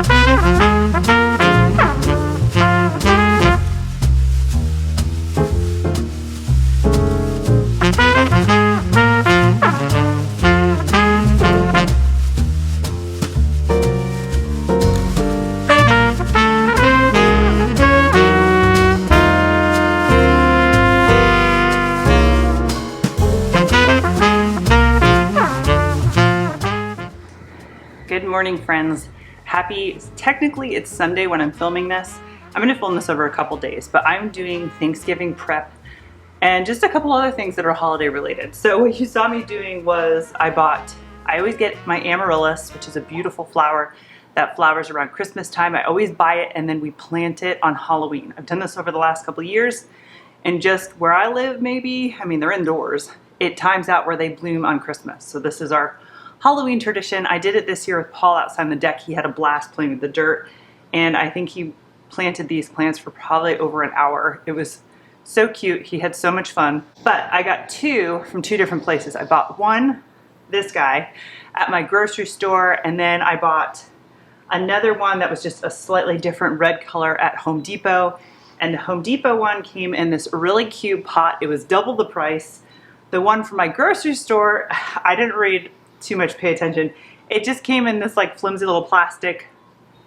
Good morning, friends. Technically it's Sunday when I'm filming this. I'm gonna film this over a couple days, but I'm doing Thanksgiving prep and just a couple other things that are holiday related. So what you saw me doing was I always get my amaryllis, which is a beautiful flower that flowers around Christmas time. I always buy it and then we plant it on Halloween. I've done this over the last couple of years, and just where I live, maybe, I mean, they're indoors, it times out where they bloom on Christmas. So this is our Halloween tradition. I did it this year with Paul outside on the deck. He had a blast playing with the dirt, and I think he planted these plants for probably over an hour. It was so cute. He had so much fun. But I got two from two different places. I bought one, this guy, at my grocery store, and then I bought another one that was just a slightly different red color at Home Depot. And the Home Depot one came in this really cute pot. It was double the price. The one from my grocery store, I didn't read too much pay attention. It just came in this like flimsy little plastic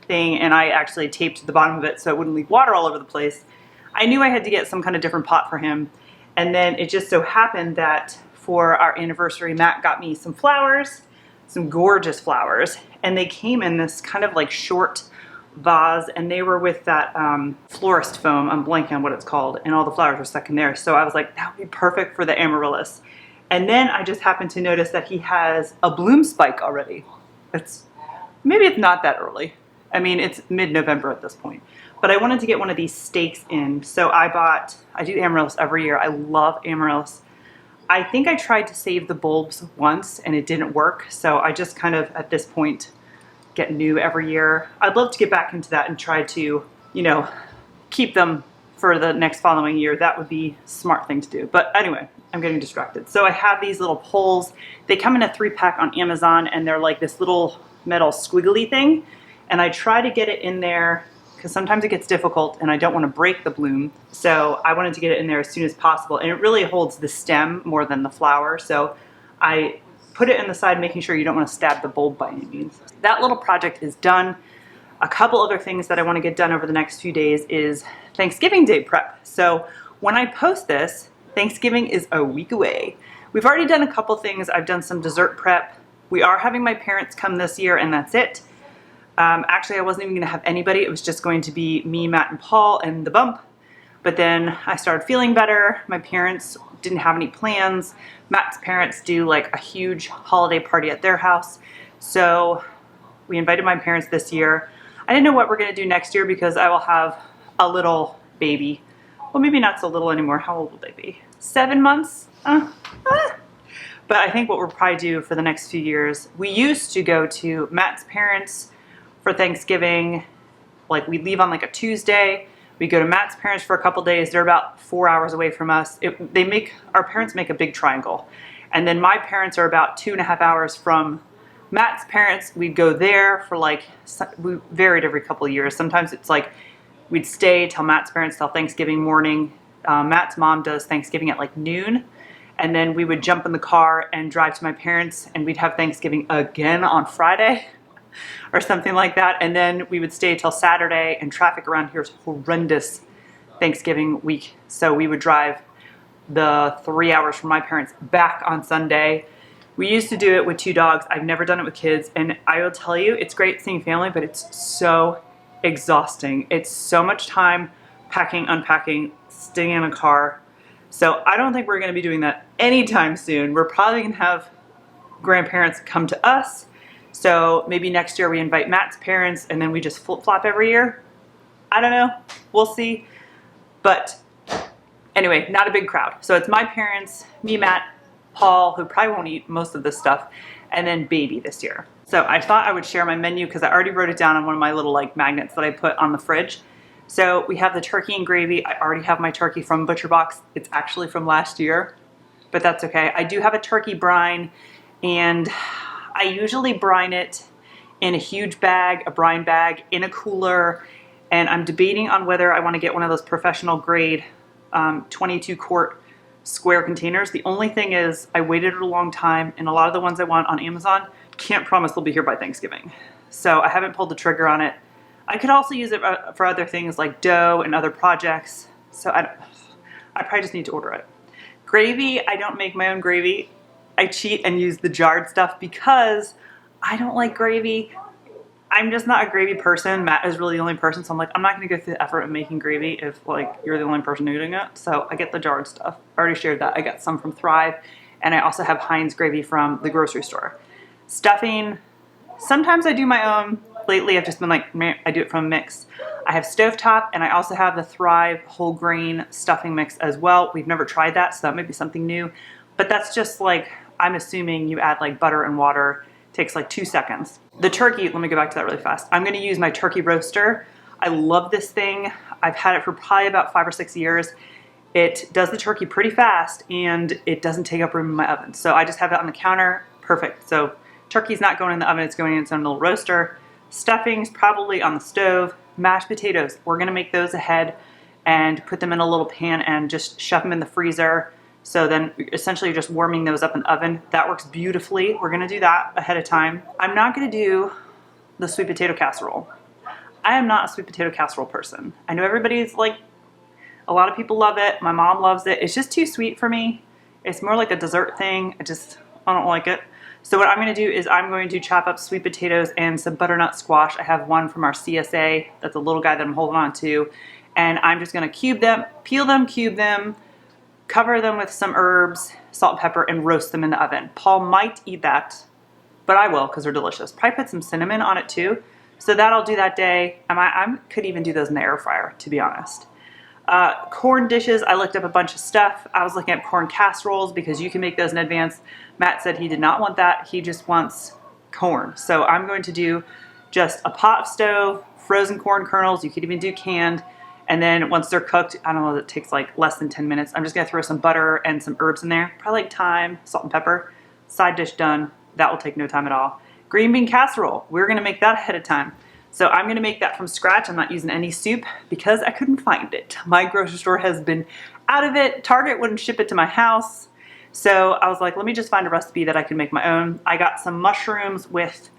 thing, and I actually taped the bottom of it so it wouldn't leak water all over the place. I knew I had to get some kind of different pot for him, and then it just so happened that for our anniversary, Matt got me some flowers, some gorgeous flowers, and they came in this kind of like short vase, and they were with that florist foam. I'm blanking on what it's called, and all the flowers were stuck in there. So I was like, that would be perfect for the amaryllis. And then I just happened to notice that he has a bloom spike already. Maybe it's not that early. I mean, it's mid-November at this point. But I wanted to get one of these stakes in. So I do amaryllis every year. I love amaryllis. I think I tried to save the bulbs once and it didn't work. So I just kind of, at this point, get new every year. I'd love to get back into that and try to, keep them for the next following year. That would be a smart thing to do. But anyway, I'm getting distracted. So I have these little poles. They come in a 3-pack on Amazon, and they're like this little metal squiggly thing. And I try to get it in there because sometimes it gets difficult and I don't want to break the bloom. So I wanted to get it in there as soon as possible. And it really holds the stem more than the flower. So I put it in the side, making sure you don't want to stab the bulb by any means. That little project is done. A couple other things that I want to get done over the next few days is Thanksgiving Day prep. So when I post this, Thanksgiving is a week away. We've already done a couple things. I've done some dessert prep. We are having my parents come this year, and that's it. Actually, I wasn't even going to have anybody. It was just going to be me, Matt, and Paul, and the bump. But then I started feeling better. My parents didn't have any plans. Matt's parents do like a huge holiday party at their house. So we invited my parents this year. I didn't know what we're going to do next year because I will have a little baby. Well, maybe not so little anymore. How old will they be? 7 months? But I think what we'll probably do for the next few years, we used to go to Matt's parents for Thanksgiving. Like, we'd leave on like a Tuesday. We go to Matt's parents for a couple days. They're about 4 hours away from us. Our parents make a big triangle. And then my parents are about 2.5 hours from Matt's parents. We'd go there for like, we varied every couple of years. Sometimes it's like, we'd stay till Matt's parents till Thanksgiving morning. Matt's mom does Thanksgiving at like noon. And then we would jump in the car and drive to my parents, and we'd have Thanksgiving again on Friday or something like that. And then we would stay till Saturday, and traffic around here is horrendous Thanksgiving week. So we would drive the 3 hours from my parents back on Sunday. We used to do it with 2 dogs. I've never done it with kids. And I will tell you, it's great seeing family, but it's so exhausting. It's so much time packing, unpacking, staying in a car. So I don't think we're going to be doing that anytime soon. We're probably going to have grandparents come to us. So maybe next year we invite Matt's parents and then we just flip-flop every year. I don't know. We'll see. But anyway, not a big crowd. So it's my parents, me, Matt, Paul, who probably won't eat most of this stuff, and then baby this year. So I thought I would share my menu because I already wrote it down on one of my little like magnets that I put on the fridge. So we have the turkey and gravy. I already have my turkey from Butcher Box. It's actually from last year, but that's okay. I do have a turkey brine, and I usually brine it in a huge bag, a brine bag, in a cooler, and I'm debating on whether I want to get one of those professional grade 22 quart square containers. The only thing is I waited a long time, and a lot of the ones I want on Amazon can't promise they'll be here by Thanksgiving. So I haven't pulled the trigger on it. I could also use it for other things like dough and other projects. So I probably just need to order it. Gravy, I don't make my own gravy. I cheat and use the jarred stuff because I don't like gravy. I'm just not a gravy person. Matt is really the only person, so I'm like, I'm not gonna go through the effort of making gravy if like you're the only person doing it. So I get the jarred stuff. I already shared that. I got some from Thrive, and I also have Heinz gravy from the grocery store. Stuffing, sometimes I do my own. Lately I've just been like, meh, I do it from a mix. I have stovetop, and I also have the Thrive whole grain stuffing mix as well. We've never tried that, so that might be something new. But that's just like, I'm assuming you add like butter and water. It takes like 2 seconds. The turkey, let me go back to that really fast. I'm gonna use my turkey roaster. I love this thing. I've had it for probably about 5 or 6 years. It does the turkey pretty fast, and it doesn't take up room in my oven. So I just have it on the counter, perfect. So turkey's not going in the oven, it's going in its own little roaster. Stuffing's probably on the stove. Mashed potatoes, we're gonna make those ahead and put them in a little pan and just shove them in the freezer. So then essentially you're just warming those up in the oven. That works beautifully. We're gonna do that ahead of time. I'm not gonna do the sweet potato casserole. I am not a sweet potato casserole person. I know everybody's like, a lot of people love it. My mom loves it. It's just too sweet for me. It's more like a dessert thing. I don't like it. So what I'm gonna do is I'm going to chop up sweet potatoes and some butternut squash. I have one from our CSA. That's a little guy that I'm holding on to. And I'm just gonna cube them, peel them, cube them, cover them with some herbs, salt and pepper, and roast them in the oven. Paul might eat that, but I will because they're delicious. Probably put some cinnamon on it too. So that I'll do that day. I could even do those in the air fryer, to be honest. Corn dishes, I looked up a bunch of stuff. I was looking at corn casseroles because you can make those in advance. Matt said he did not want that. He just wants corn. So I'm going to do just a pot stove, frozen corn kernels. You could even do canned. And then once they're cooked, I don't know, it takes like less than 10 minutes. I'm just gonna throw some butter and some herbs in there. Probably like thyme, salt and pepper. Side dish done. That will take no time at all. Green bean casserole, we're gonna make that ahead of time. So I'm gonna make that from scratch. I'm not using any soup because I couldn't find it. My grocery store has been out of it. Target wouldn't ship it to my house. So I was like, let me just find a recipe that I can make my own. I got some mushrooms with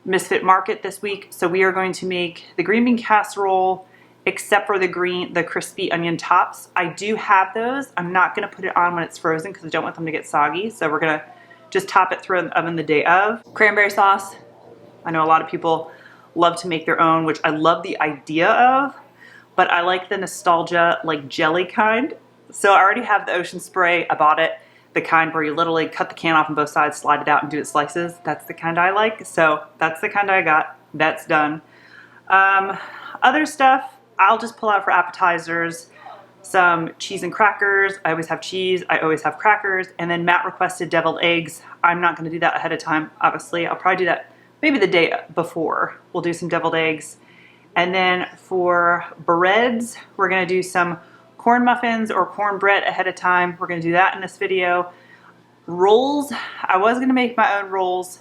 Misfit Market this week. So we are going to make the green bean casserole, except for the crispy onion tops. I do have those. I'm not gonna put it on when it's frozen because I don't want them to get soggy. So we're gonna just top it, throw it in the oven the day of. Cranberry sauce. I know a lot of people love to make their own, which I love the idea of, but I like the nostalgia, like jelly kind. So I already have the Ocean Spray. I bought it, the kind where you literally cut the can off on both sides, slide it out and do it slices. That's the kind I like. So that's the kind I got. That's done. Other stuff, I'll just pull out for appetizers, some cheese and crackers. I always have cheese, I always have crackers. And then Matt requested deviled eggs. I'm not gonna do that ahead of time, obviously. I'll probably do that maybe the day before. We'll do some deviled eggs. And then for breads, we're gonna do some corn muffins or cornbread ahead of time. We're gonna do that in this video. Rolls, I was gonna make my own rolls,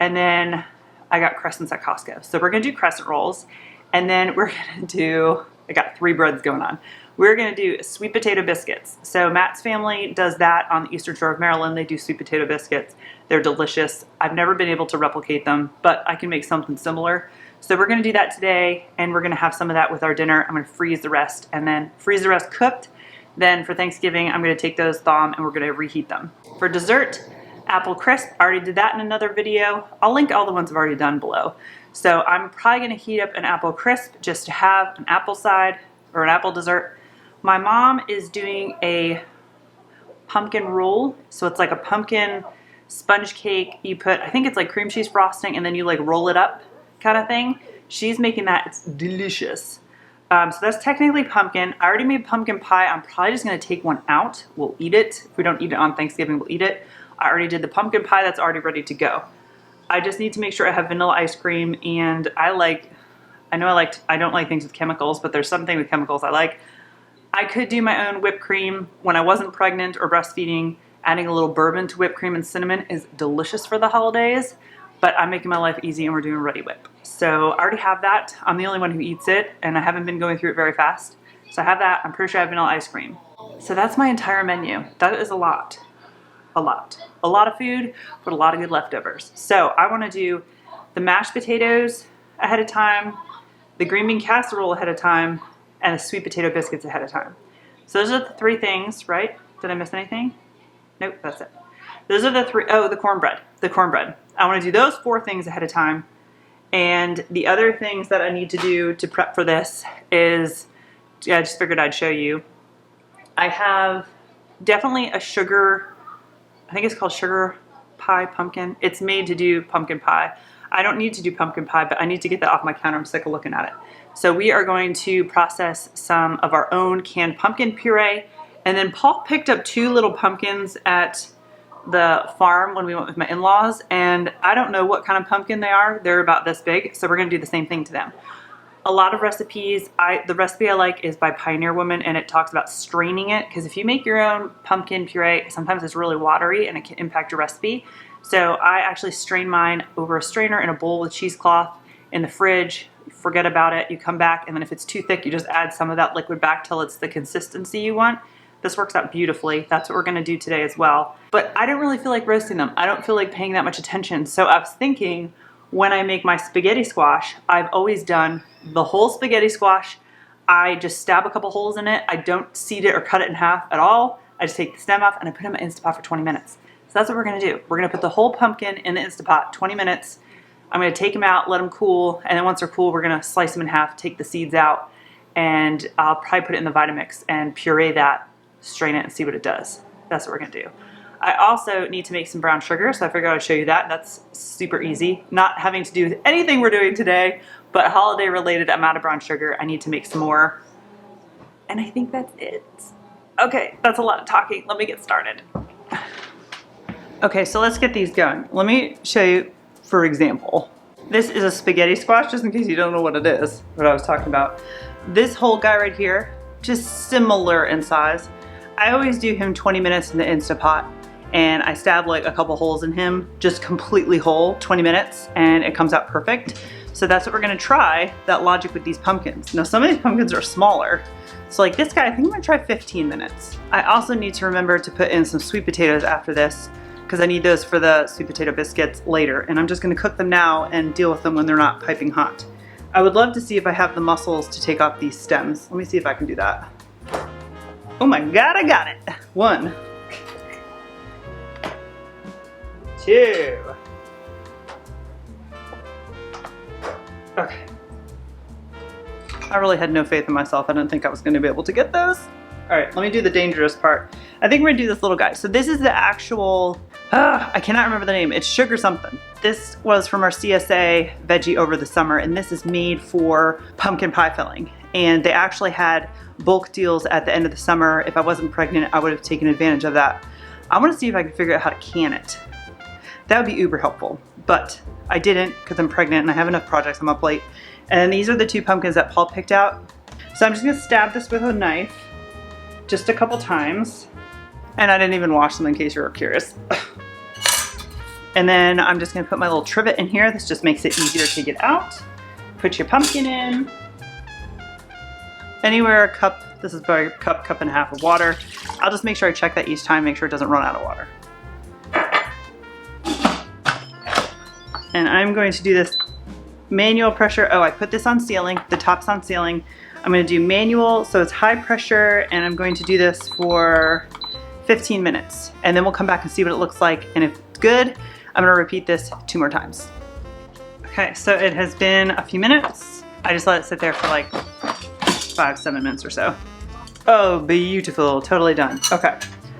and then I got crescents at Costco. So we're gonna do crescent rolls. And then we're gonna do, I got 3 breads going on. We're gonna do sweet potato biscuits. So Matt's family does that on the Eastern Shore of Maryland. They do sweet potato biscuits. They're delicious. I've never been able to replicate them, but I can make something similar. So we're gonna do that today, and we're gonna have some of that with our dinner. I'm gonna freeze the rest, and then freeze the rest cooked. Then for Thanksgiving, I'm gonna take those, thaw them, and we're gonna reheat them. For dessert, apple crisp. I already did that in another video. I'll link all the ones I've already done below. So I'm probably gonna heat up an apple crisp just to have an apple side or an apple dessert. My mom is doing a pumpkin roll. So it's like a pumpkin sponge cake. You put, I think it's like cream cheese frosting, and then you like roll it up kind of thing. She's making that, it's delicious. So that's technically pumpkin. I already made pumpkin pie. I'm probably just gonna take one out. We'll eat it. If we don't eat it on Thanksgiving, we'll eat it. I already did the pumpkin pie, that's already ready to go. I just need to make sure I have vanilla ice cream, and I don't like things with chemicals, but there's something with chemicals I like. I could do my own whipped cream. When I wasn't pregnant or breastfeeding, adding a little bourbon to whipped cream and cinnamon is delicious for the holidays. but I'm making my life easy and we're doing Ready Whip. So I already have that. I'm the only one who eats it and I haven't been going through it very fast. So I have that. I'm pretty sure I have vanilla ice cream. So that's my entire menu. That is a lot. A lot of food, but a lot of good leftovers. So I want to do the mashed potatoes ahead of time, the green bean casserole ahead of time, and the sweet potato biscuits ahead of time. So those are the three things, right? Did I miss anything? Nope, that's it. Those are the three. Oh, the cornbread. The cornbread. I want to do those 4 things ahead of time. And the other things that I need to do to prep for this is, I just figured I'd show you. I have definitely a sugar, I think it's called sugar pie pumpkin. It's made to do pumpkin pie. I don't need to do pumpkin pie, but I need to get that off my counter. I'm sick of looking at it. So we are going to process some of our own canned pumpkin puree. And then Paul picked up 2 little pumpkins at the farm when we went with my in-laws. And I don't know what kind of pumpkin they are. They're about this big. So we're going to do the same thing to them. A lot of recipes, the recipe I like is by Pioneer Woman, and it talks about straining it, because if you make your own pumpkin puree, sometimes it's really watery and it can impact your recipe. So I actually strain mine over a strainer in a bowl with cheesecloth in the fridge. Forget about it. You come back, and then if it's too thick, you just add some of that liquid back till it's the consistency you want. This works out beautifully. That's what we're going to do today as well. But I don't really feel like roasting them. I don't feel like paying that much attention. So I was thinking, when I make my spaghetti squash, I've always done the whole spaghetti squash. I just stab a couple holes in it. I don't seed it or cut it in half at all. I just take the stem off and I put it in my Instapot for 20 minutes. So that's what we're gonna do. We're gonna put the whole pumpkin in the Instapot, 20 minutes. I'm gonna take them out, let them cool, and then once they're cool, we're gonna slice them in half, take the seeds out, and I'll probably put it in the Vitamix and puree that, strain it, and see what it does. That's what we're gonna do. I also need to make some brown sugar, so I figured I'd show you that. That's super easy. Not having to do with anything we're doing today, but holiday related. I'm out of brown sugar. I need to make some more. And I think that's it. Okay, that's a lot of talking. Let me get started. Okay, so let's get these going. Let me show you, for example. This is a spaghetti squash, just in case you don't know what it is, what I was talking about. This whole guy right here, just similar in size. I always do him 20 minutes in the Instapot. And I stab like a couple holes in him, just completely whole, 20 minutes, and it comes out perfect. So that's what we're gonna try, that logic with these pumpkins. Now some of these pumpkins are smaller. So like this guy, I think I'm gonna try 15 minutes. I also need to remember to put in some sweet potatoes after this, because I need those for the sweet potato biscuits later. And I'm just gonna cook them now and deal with them when they're not piping hot. I would love to see if I have the muscles to take off these stems. Let me see if I can do that. Oh my God, I got it. 1, 2. Okay. I really had no faith in myself. I didn't think I was going to be able to get those. All right, let me do the dangerous part. I think we're gonna do this little guy. So this is the actual, I cannot remember the name. It's sugar something. This was from our CSA veggie over the summer, and this is made for pumpkin pie filling. And they actually had bulk deals at the end of the summer. If I wasn't pregnant, I would have taken advantage of that. I want to see if I can figure out how to can it. That would be uber helpful, but I didn't because I'm pregnant and I have enough projects on my plate. And these are the 2 pumpkins that Paul picked out. So I'm just gonna stab this with a knife just a couple times. And I didn't even wash them in case you were curious. And then I'm just gonna put my little trivet in here. This just makes it easier to get out. Put your pumpkin in. Anywhere a cup, this is about a cup, cup and a half of water. I'll just make sure I check that each time, make sure it doesn't run out of water. And I'm going to do this manual pressure. Oh, I put this on sealing, the top's on sealing. I'm gonna do manual, so it's high pressure, and I'm going to do this for 15 minutes. And then we'll come back and see what it looks like. And if it's good, I'm gonna repeat this 2 more times. Okay, so it has been a few minutes. I just let it sit there for like 5-7 minutes or so. Oh, beautiful, totally done. Okay,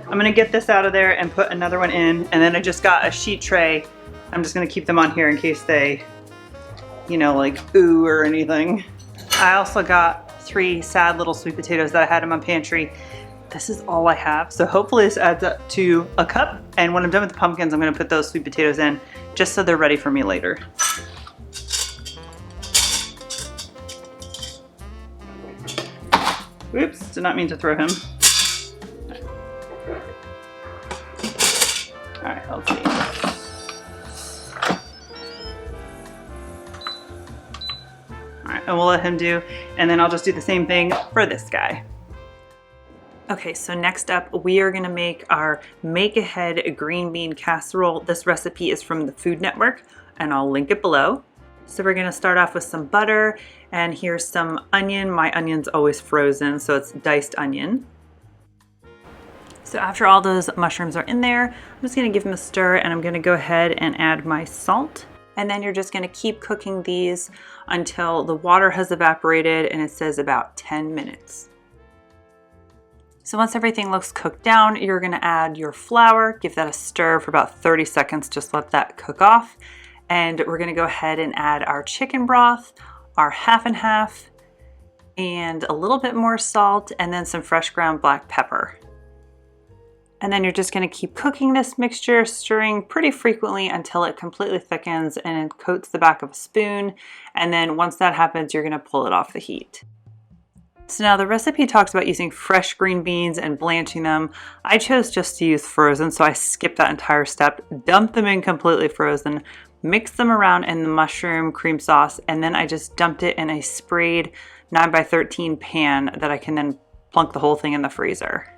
I'm gonna get this out of there and put another one in, and then I just got a sheet tray. I'm just gonna keep them on here in case they, you know, like ooh or anything. I also got 3 sad little sweet potatoes that I had in my pantry. This is all I have, so hopefully this adds up to a cup, and when I'm done with the pumpkins, I'm gonna put those sweet potatoes in just so they're ready for me later. Oops, did not mean to throw him. All right, let's see. All right, and we'll let him do, and then I'll just do the same thing for this guy. Okay, so next up, we are gonna make our make-ahead green bean casserole. This recipe is from the Food Network, and I'll link it below. So we're gonna start off with some butter, and here's some onion. My onion's always frozen, so it's diced onion. So after all those mushrooms are in there, I'm just gonna give them a stir, and I'm gonna go ahead and add my salt. And then you're just gonna keep cooking these until the water has evaporated, and it says about 10 minutes. So once everything looks cooked down, you're gonna add your flour, give that a stir for about 30 seconds, just let that cook off. And we're gonna go ahead and add our chicken broth, our half and half, and a little bit more salt, and then some fresh ground black pepper. And then you're just gonna keep cooking this mixture, stirring pretty frequently until it completely thickens and it coats the back of a spoon. And then once that happens, you're gonna pull it off the heat. So now the recipe talks about using fresh green beans and blanching them. I chose just to use frozen, so I skipped that entire step, dumped them in completely frozen, mixed them around in the mushroom cream sauce, and then I just dumped it in a sprayed 9x13 pan that I can then plunk the whole thing in the freezer.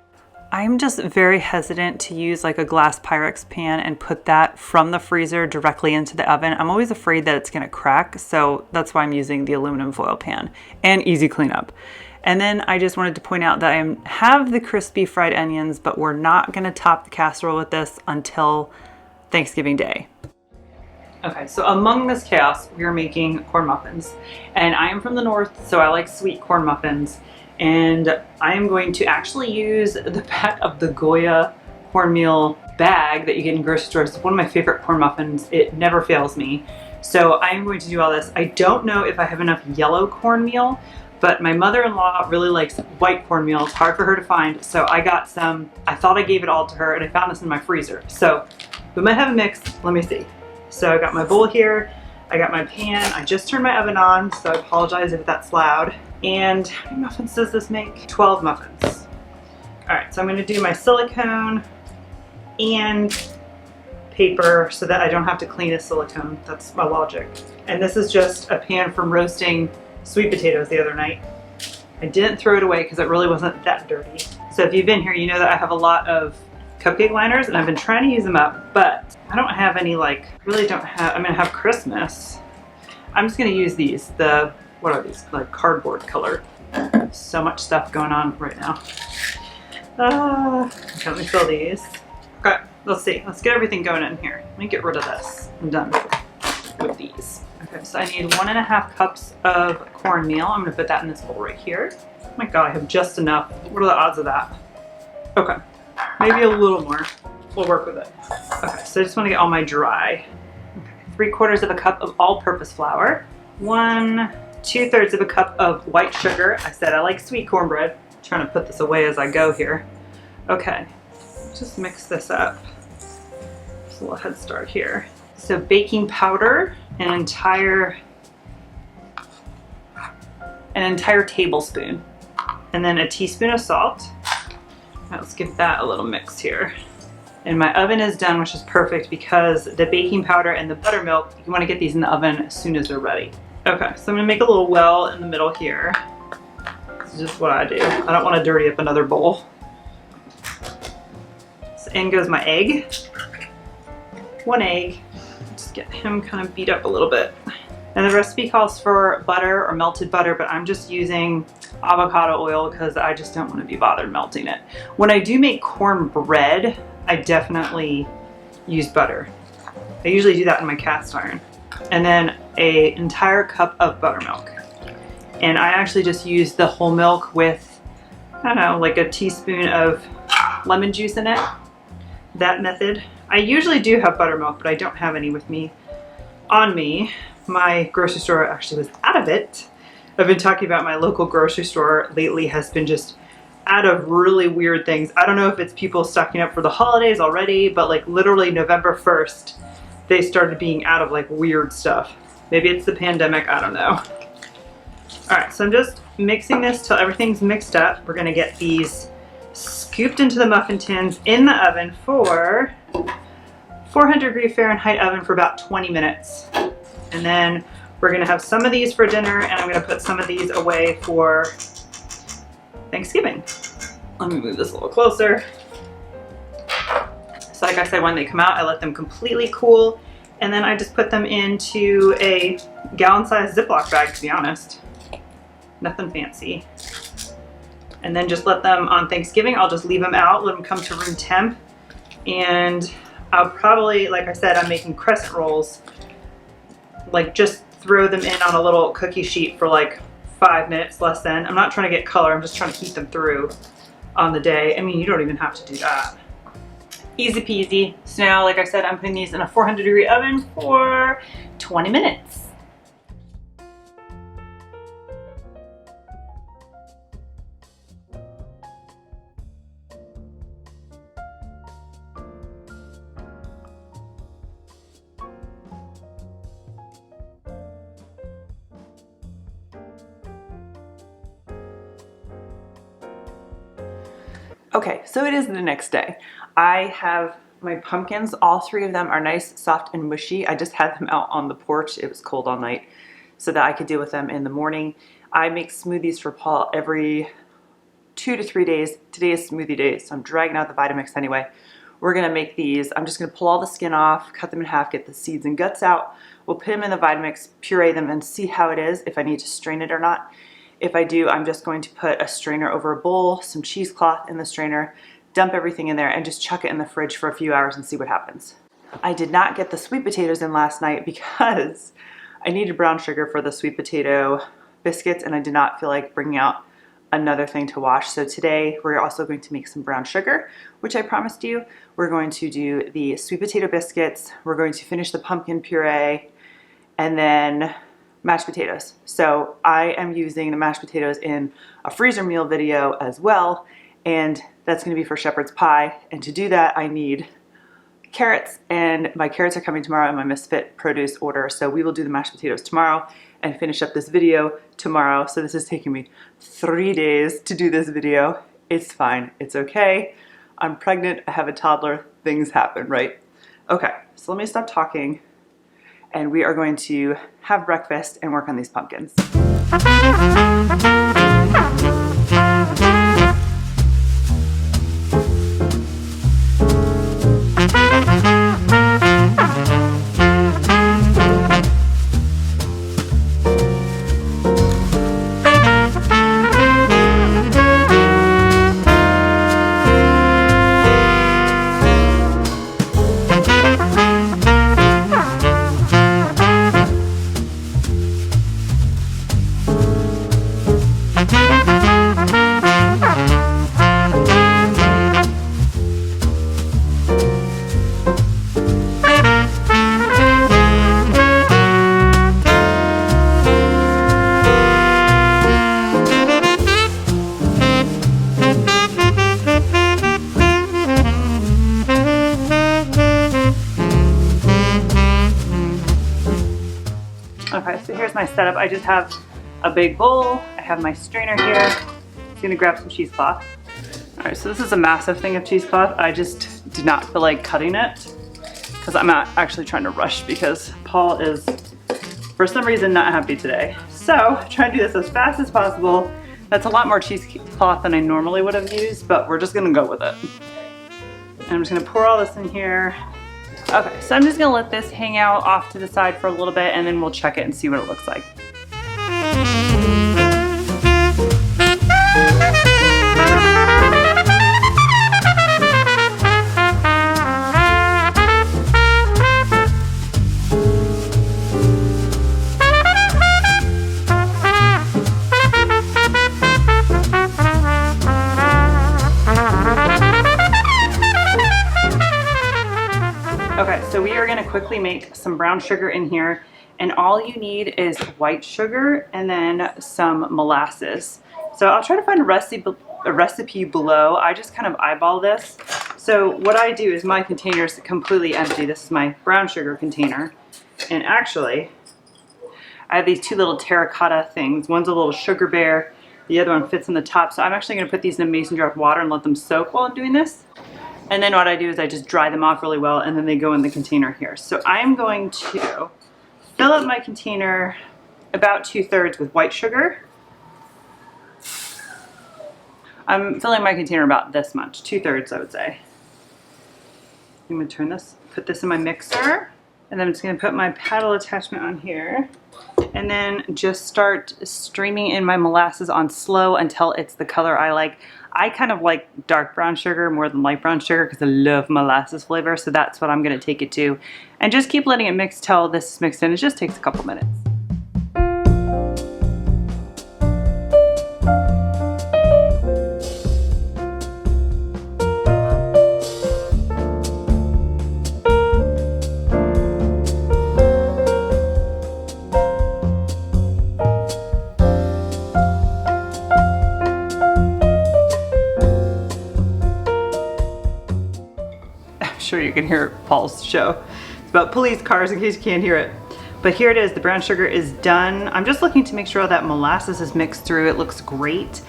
I'm just very hesitant to use like a glass Pyrex pan and put that from the freezer directly into the oven. I'm always afraid that it's gonna crack, so that's why I'm using the aluminum foil pan, and easy cleanup. And then I just wanted to point out that I have the crispy fried onions, but we're not gonna top the casserole with this until Thanksgiving Day. Okay, so among this chaos, we are making corn muffins. And I am from the north, so I like sweet corn muffins. And I am going to actually use the back of the Goya cornmeal bag that you get in grocery stores. It's one of my favorite corn muffins. It never fails me. So I am going to do all this. I don't know if I have enough yellow cornmeal, but my mother-in-law really likes white cornmeal. It's hard for her to find, so I got some. I thought I gave it all to her, and I found this in my freezer. So we might have a mix. Let me see. So I got my bowl here. I got my pan. I just turned my oven on, so I apologize if that's loud. And how many muffins does this make? 12 muffins. All right, so I'm gonna do my silicone and paper so that I don't have to clean the silicone. That's my logic. And this is just a pan from roasting sweet potatoes the other night. I didn't throw it away because it really wasn't that dirty. So if you've been here, you know that I have a lot of cupcake liners and I've been trying to use them up, but I don't have any, like, really don't have, I'm gonna have Christmas. I'm just gonna use these, what are these, like cardboard color. So much stuff going on right now. Okay, let me fill these. Okay, let's see, let's get everything going in here. Let me get rid of this. I'm done with these. Okay, so I need 1.5 cups of cornmeal. I'm gonna put that in this bowl right here. Oh my God, I have just enough. What are the odds of that? Okay, maybe a little more. We'll work with it. Okay, so I just wanna get all my dry. Okay, 3/4 cup of all-purpose flour. 2/3 of a cup of white sugar. I said I like sweet cornbread. I'm trying to put this away as I go here. Okay, just mix this up. Just a little head start here. So baking powder, an entire tablespoon, and then a teaspoon of salt. Now let's give that a little mix here. And my oven is done, which is perfect because the baking powder and the buttermilk, you want to get these in the oven as soon as they're ready. Okay, so I'm gonna make a little well in the middle here. This is just what I do. I don't want to dirty up another bowl. So in goes my egg. 1 egg. Just get him kind of beat up a little bit. And the recipe calls for butter or melted butter, but I'm just using avocado oil because I just don't want to be bothered melting it. When I do make cornbread, I definitely use butter. I usually do that in my cast iron. And then an entire cup of buttermilk. And I actually just use the whole milk with, I don't know, like a teaspoon of lemon juice in it. That method. I usually do have buttermilk, but I don't have any with me on me. My grocery store actually was out of it. I've been talking about my local grocery store lately has been just out of really weird things. I don't know if it's people stocking up for the holidays already, but like literally November 1st, they started being out of like weird stuff. Maybe it's the pandemic, I don't know. All right, so I'm just mixing this till everything's mixed up. We're gonna get these scooped into the muffin tins in the oven for 400 degree Fahrenheit oven for about 20 minutes. And then We're gonna have some of these for dinner, and I'm gonna put some of these away for Thanksgiving. Let me move this a little closer. So like I said, when they come out, I let them completely cool, and then I just put them into a gallon-sized Ziploc bag, to be honest. Nothing fancy. And then just let them, on Thanksgiving, I'll just leave them out, let them come to room temp. And I'll probably, like I said, I'm making crescent rolls. Like just throw them in on a little cookie sheet for like 5 minutes, less than. I'm not trying to get color, I'm just trying to heat them through on the day. I mean, you don't even have to do that. Easy peasy. So now, like I said, I'm putting these in a 400-degree oven for 20 minutes. Okay, so it is the next day. I have my pumpkins, all 3 of them are nice, soft, and mushy. I just had them out on the porch. It was cold all night so that I could deal with them in the morning. I make smoothies for Paul every 2 to 3 days. Today is smoothie day, so I'm dragging out the Vitamix anyway. We're gonna make these. I'm just gonna pull all the skin off, cut them in half, get the seeds and guts out. We'll put them in the Vitamix, puree them, and see how it is, if I need to strain it or not. If I do, I'm just going to put a strainer over a bowl, some cheesecloth in the strainer, dump everything in there, and just chuck it in the fridge for a few hours and see what happens. I did not get the sweet potatoes in last night because I needed brown sugar for the sweet potato biscuits, and I did not feel like bringing out another thing to wash. So today we're also going to make some brown sugar, which I promised you. We're going to do the sweet potato biscuits. We're going to finish the pumpkin puree, and then mashed potatoes. So I am using the mashed potatoes in a freezer meal video as well, and that's going to be for shepherd's pie. And to do that, I need carrots, and my carrots are coming tomorrow in my Misfit produce order. So we will do the mashed potatoes tomorrow and finish up this video tomorrow. So this is taking me 3 days to do this video. It's fine. It's okay. I'm pregnant. I have a toddler. Things happen, right? Okay, so let me stop talking, and we are going to have breakfast and work on these pumpkins. Okay, so here's my setup. I just have a big bowl. I have my strainer here. I'm gonna grab some cheesecloth. All right, so this is a massive thing of cheesecloth. I just did not feel like cutting it because I'm not actually trying to rush because Paul is, for some reason, not happy today. So trying to do this as fast as possible. That's a lot more cheesecloth than I normally would have used, but we're just gonna go with it. And I'm just gonna pour all this in here. Okay, so I'm just gonna let this hang out off to the side for a little bit, and then we'll check it and see what it looks like. Okay, so we are gonna quickly make some brown sugar in here, and all you need is white sugar and then some molasses. So I'll try to find a recipe below. I just kind of eyeball this. So what I do is my container is completely empty. This is my brown sugar container. And actually, I have these 2 little terracotta things. One's a little sugar bear, the other one fits in the top. So I'm actually gonna put these in a mason jar of water and let them soak while I'm doing this. And then what I do is I just dry them off really well, and then they go in the container here. So I'm going to fill up my container about 2/3 with white sugar. I'm filling my container about this much, 2/3 I would say. I'm gonna turn this, put this in my mixer, and then I'm just gonna put my paddle attachment on here, and then just start streaming in my molasses on slow until it's the color I like. I kind of like dark brown sugar more than light brown sugar because I love molasses flavor, so that's what I'm gonna take it to. And just keep letting it mix till this is mixed in. It just takes a couple minutes. Sure you can hear Paul's show. It's about police cars in case you can't hear it. But here it is, the brown sugar is done. I'm just looking to make sure that molasses is mixed through. It looks great.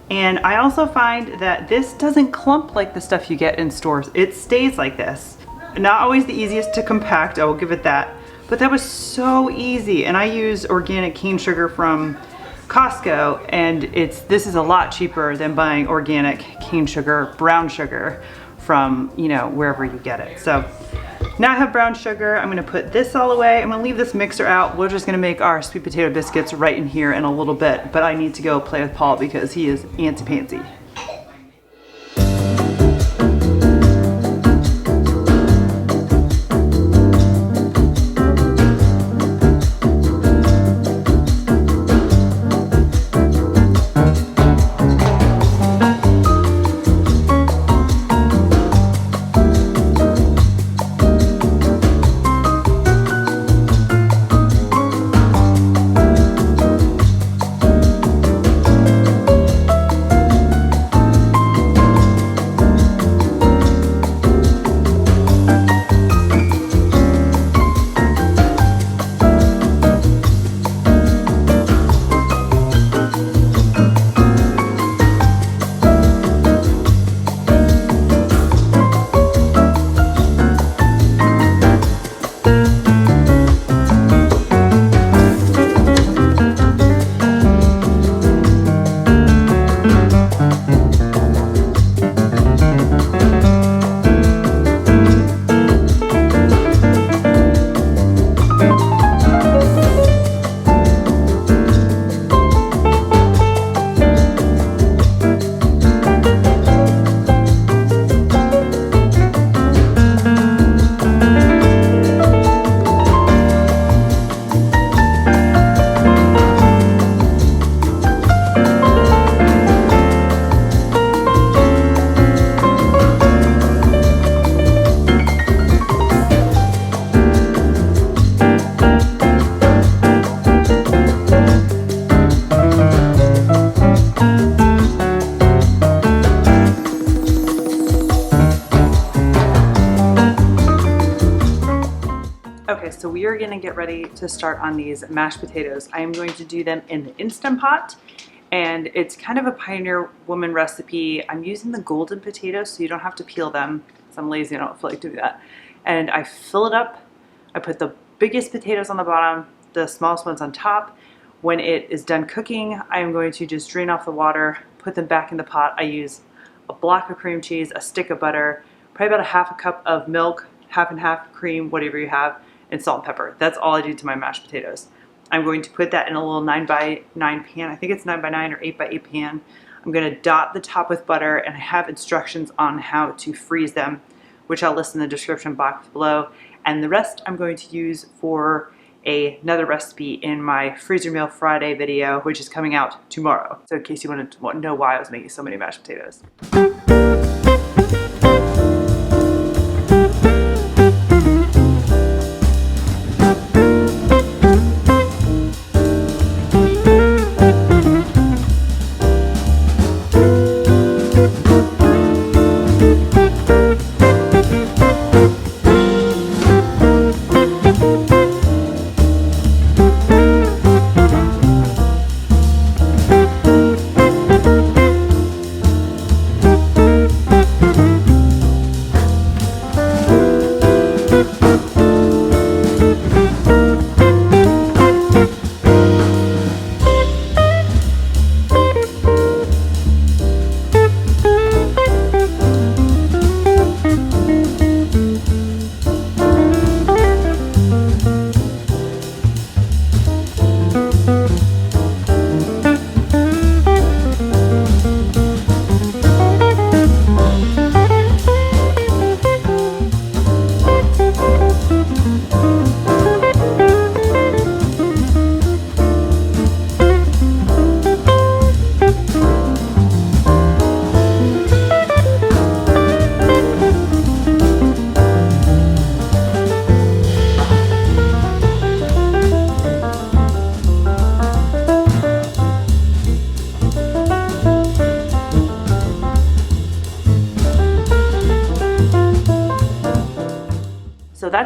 And I also find that this doesn't clump like the stuff you get in stores. It stays like this. Not always the easiest to compact, I will give it that. But that was so easy. And I use organic cane sugar from Costco, and this is a lot cheaper than buying organic cane sugar, brown sugar, from, you know, wherever you get it. So now I have brown sugar. I'm gonna put this all away. I'm gonna leave this mixer out. We're just gonna make our sweet potato biscuits right in here in a little bit, but I need to go play with Paul because he is antsy-pantsy. Okay, so we are gonna get ready to start on these mashed potatoes. I am going to do them in the Instant Pot, and it's kind of a Pioneer Woman recipe. I'm using the golden potatoes so you don't have to peel them, because I'm lazy, I don't feel like doing that. And I fill it up, I put the biggest potatoes on the bottom, the smallest ones on top. When it is done cooking, I am going to just drain off the water, put them back in the pot. I use a block of cream cheese, a stick of butter, probably about a half a cup of milk, half and half cream, whatever you have, and salt and pepper. That's all I do to my mashed potatoes. I'm going to put that in a little 9x9 pan. I think it's 9x9 or 8x8 pan. I'm gonna dot the top with butter, and I have instructions on how to freeze them, which I'll list in the description box below. And the rest I'm going to use for another recipe in my Freezer Meal Friday video, which is coming out tomorrow. So in case you want to know why I was making so many mashed potatoes.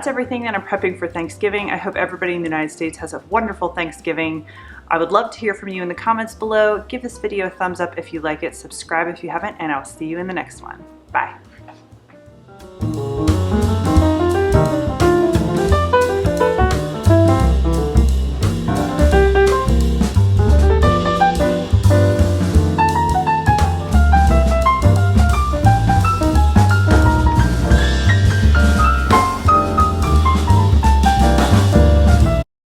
that's everything that I'm prepping for Thanksgiving. I hope everybody in the United States has a wonderful Thanksgiving. I would love to hear from you in the comments below. Give this video a thumbs up if you like it, subscribe if you haven't, and I'll see you in the next one. Bye.